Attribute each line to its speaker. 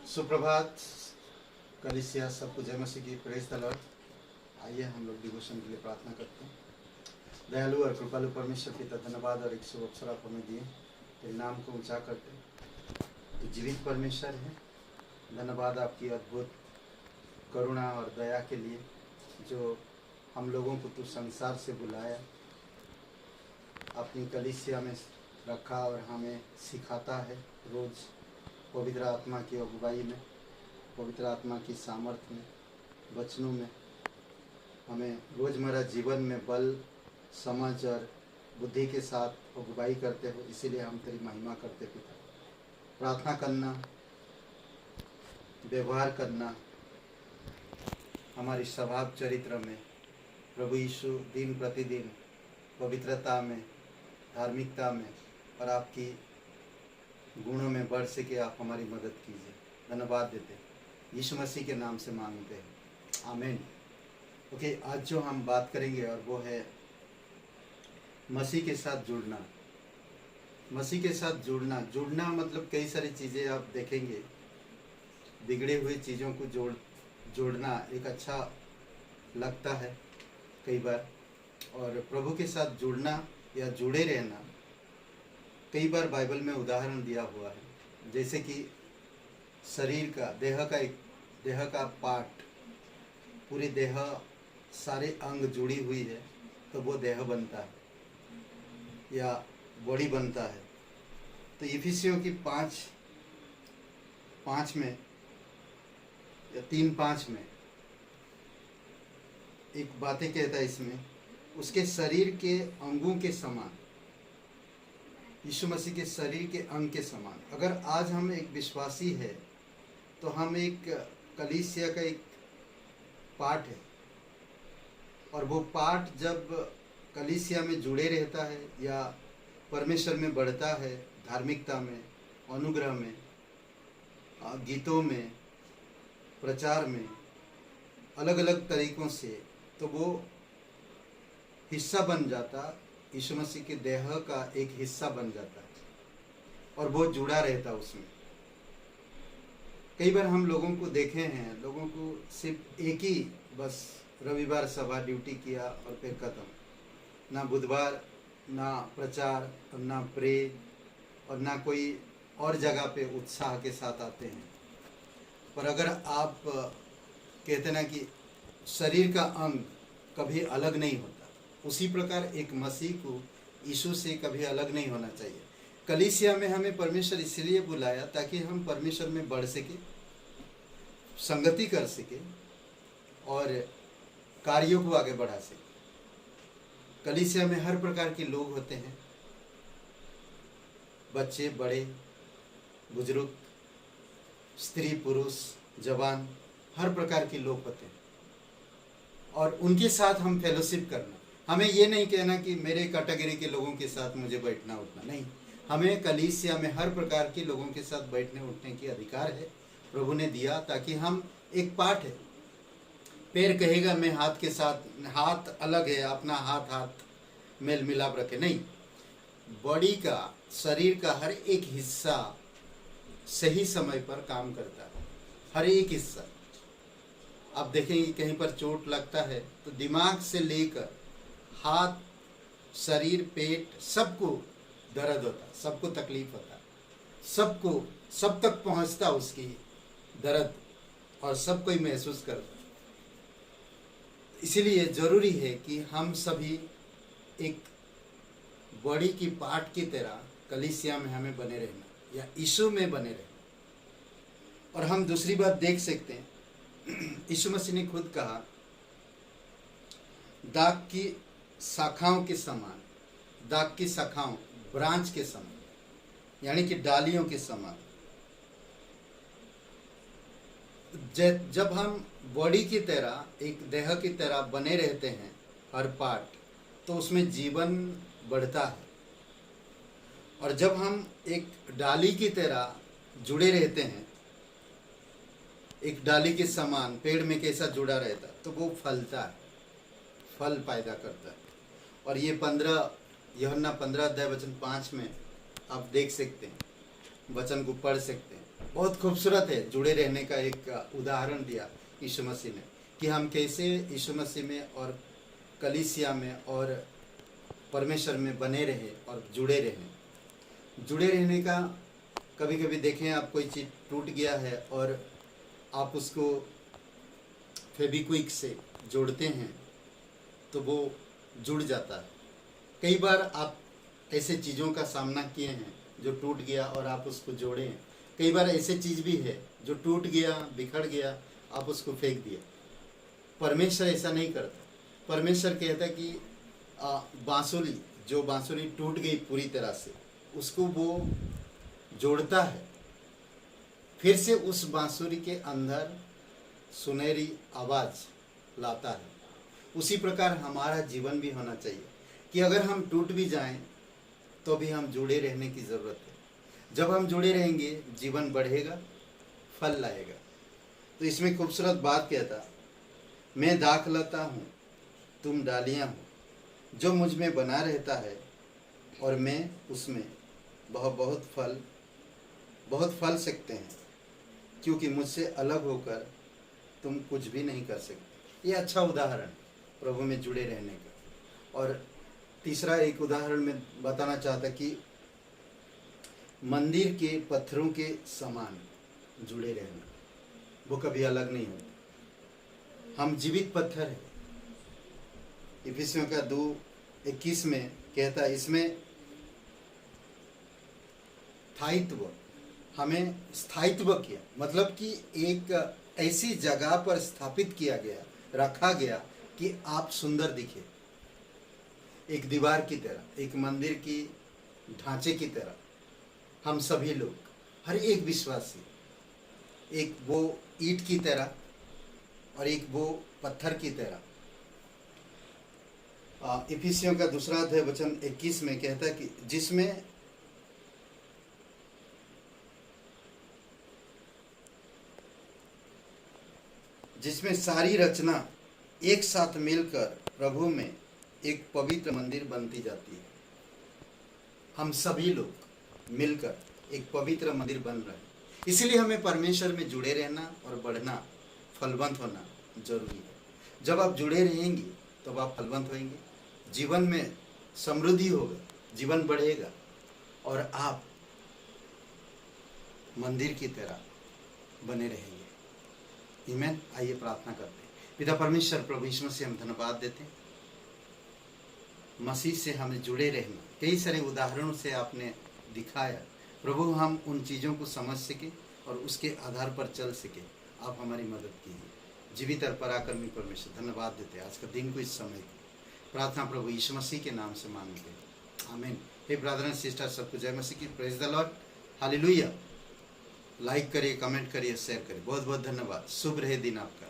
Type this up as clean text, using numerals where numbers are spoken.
Speaker 1: सुप्रभात कलीसिया, सबको जय मसीह की। Praise the Lord. आइए हम लोग डिवोशन के लिए प्रार्थना करते हैं। दयालु और कृपालु परमेश्वर पिता, धन्यवाद और एक शुभ अवसर आप हमें दिए, तेरे नाम को ऊंचा करते हैं। तो जीवित परमेश्वर है, धन्यवाद आपकी अद्भुत करुणा और दया के लिए, जो हम लोगों को तू संसार से बुलाया, अपनी कलीसिया में रखा और हमें सिखाता है रोज़ पवित्र आत्मा की अगुवाई में, पवित्र आत्मा की सामर्थ्य में, वचनों में हमें रोज़मर्रा जीवन में बल, समझ और बुद्धि के साथ अगुवाई करते हो। इसीलिए हम तेरी महिमा करते पिता। प्रार्थना करना, व्यवहार करना हमारी स्वभाव चरित्र में प्रभु यीशु दिन प्रतिदिन पवित्रता में, धार्मिकता में और आपकी गुणों में बढ़ सके, आप हमारी मदद कीजिए। धन्यवाद देते हैं, यीशु मसीह के नाम से मांगते हैं, आमीन। ओके, आज जो हम बात करेंगे और वो है मसीह के साथ जुड़ना। मसीह के साथ जुड़ना मतलब कई सारी चीज़ें आप देखेंगे। बिगड़े हुए चीज़ों को जोड़ना एक अच्छा लगता है कई बार, और प्रभु के साथ जुड़ना या जुड़े रहना कई बार बाइबल में उदाहरण दिया हुआ है। जैसे कि शरीर का, देह का पार्ट, पूरी देह, सारे अंग जुड़ी हुई है तो वो देह बनता है या बॉडी बनता है। तो इफिसियों की 5:5 में या 3:5 में एक बातें कहता है इसमें, उसके शरीर के अंगों के समान, यीशु मसीह के शरीर के अंग के समान। अगर आज हम एक विश्वासी है तो हम एक कलीसिया का एक पार्ट है, और वो पार्ट जब कलीसिया में जुड़े रहता है या परमेश्वर में बढ़ता है, धार्मिकता में, अनुग्रह में, गीतों में, प्रचार में, अलग अलग तरीकों से, तो वो हिस्सा बन जाता, यीशु मसीह के देह का एक हिस्सा बन जाता है और वो जुड़ा रहता उसमें। कई बार हम लोगों को देखे हैं, लोगों को सिर्फ एक ही बस रविवार सभा ड्यूटी किया और फिर खत्म, ना बुधवार, ना प्रचार और ना प्रे और ना कोई और जगह पे उत्साह के साथ आते हैं। पर अगर आप कहते ना कि शरीर का अंग कभी अलग नहीं होता, उसी प्रकार एक मसीह को यीशु से कभी अलग नहीं होना चाहिए। कलीसिया में हमें परमेश्वर इसलिए बुलाया ताकि हम परमेश्वर में बढ़ सके, संगति कर सके और कार्यों को आगे बढ़ा सके। कलीसिया में हर प्रकार के लोग होते हैं, बच्चे, बड़े, बुजुर्ग, स्त्री, पुरुष, जवान, हर प्रकार के लोग होते हैं, और उनके साथ हम फेलोशिप करना। हमें ये नहीं कहना कि मेरे कैटेगरी के लोगों के साथ मुझे बैठना उठना, नहीं। हमें कलीसिया में हर प्रकार के लोगों के साथ बैठने उठने की अधिकार है, प्रभु ने दिया, ताकि हम एक पार्ट है। पैर कहेगा मैं हाथ के साथ, हाथ अलग है, अपना हाथ मेल मिलाप रखे, नहीं। बॉडी का, शरीर का हर एक हिस्सा सही समय पर काम करता है, हर एक हिस्सा। आप देखेंगे कहीं पर चोट लगता है तो दिमाग से लेकर हाथ, शरीर, पेट, सबको दर्द होता, सबको तकलीफ होता, सब तक पहुंचता उसकी दर्द, और सब कोई महसूस करता। इसीलिए जरूरी है कि हम सभी एक बॉडी की पार्ट की तरह कलीसिया में हमें बने रहना या यीशु में बने रहना। और हम दूसरी बात देख सकते हैं, यीशु मसीह ने खुद कहा, दाग की शाखाओं के समान, दाग की शाखाओं, ब्रांच के समान, यानी कि डालियों के समान। जब हम बॉडी की तरह, एक देह की तरह बने रहते हैं हर पार्ट, तो उसमें जीवन बढ़ता है। और जब हम एक डाली की तरह जुड़े रहते हैं, एक डाली के समान पेड़ में कैसा जुड़ा रहता, तो वो फलता है, फल पैदा करता है। और ये यूहन्ना 15 अध्याय वचन 5 में आप देख सकते हैं, वचन को पढ़ सकते हैं। बहुत खूबसूरत है जुड़े रहने का एक उदाहरण दिया यीशु मसीह ने कि हम कैसे यीशु मसीह में और कलीसिया में और परमेश्वर में बने रहे और जुड़े रहे। जुड़े रहने का कभी कभी देखें आप कोई चीज़ टूट गया है और आप उसको फेविक्विक से जोड़ते हैं तो वो जुड़ जाता है। कई बार आप ऐसे चीज़ों का सामना किए हैं जो टूट गया और आप उसको जोड़े हैं। कई बार ऐसे चीज़ भी है जो टूट गया, बिखर गया, आप उसको फेंक दिया। परमेश्वर ऐसा नहीं करता। परमेश्वर कहता है कि बांसुरी टूट गई पूरी तरह से, उसको वो जोड़ता है, फिर से उस बांसुरी के अंदर सुनहरी आवाज़ लाता है। उसी प्रकार हमारा जीवन भी होना चाहिए कि अगर हम टूट भी जाएं तो भी हम जुड़े रहने की ज़रूरत है। जब हम जुड़े रहेंगे जीवन बढ़ेगा, फल लाएगा। तो इसमें खूबसूरत बात कहता, मैं दाखलता हूँ, तुम डालियाँ हो, जो मुझ में बना रहता है और मैं उसमें बहुत फल सकते हैं, क्योंकि मुझसे अलग होकर तुम कुछ भी नहीं कर सकते। ये अच्छा उदाहरण प्रभु में जुड़े रहने का। और तीसरा एक उदाहरण में बताना चाहता कि मंदिर के पत्थरों के समान जुड़े रहना, वो कभी अलग नहीं होते। हम जीवित पत्थर हैं। इफिसियों का 2:21 में कहता है, इसमें स्थायित्व, हमें स्थायित्व किया, मतलब कि एक ऐसी जगह पर स्थापित किया गया, रखा गया कि आप सुंदर दिखे, एक दीवार की तरह, एक मंदिर की ढांचे की तरह। हम सभी लोग, हर एक विश्वासी, एक वो ईंट की तरह और एक वो पत्थर की तरह। इफिसियों का 2 अध्याय वचन 21 में कहता है कि जिसमें सारी रचना एक साथ मिलकर प्रभु में एक पवित्र मंदिर बनती जाती है। हम सभी लोग मिलकर एक पवित्र मंदिर बन रहे हैं। इसलिए हमें परमेश्वर में जुड़े रहना और बढ़ना, फलवंत होना जरूरी है। जब आप जुड़े रहेंगे तब आप फलवंत होंगे, जीवन में समृद्धि होगा, जीवन बढ़ेगा और आप मंदिर की तरह बने रहेंगे। आमीन। आइए प्रार्थना करते हैं। पिता परमेश्वर, प्रभु यीशु मसीह, हम धन्यवाद देते हैं मसीह से हमें जुड़े रहना। कई सारे उदाहरणों से आपने दिखाया प्रभु, हम उन चीज़ों को समझ सके और उसके आधार पर चल सके। आप हमारी मदद कीजिए। जीवित और पराक्रमी परमेश्वर, धन्यवाद देते हैं आज का दिन को, इस समय को। प्रार्थना प्रभु यीशु मसीह के नाम से मांगते हैं, आमीन। हे ब्रदर सिस्टर, सबको जय मसीह की। Praise the Lord, hallelujah. Like करिए, कमेंट करिए, शेयर करिए। बहुत बहुत धन्यवाद। शुभ रहे दिन आपका।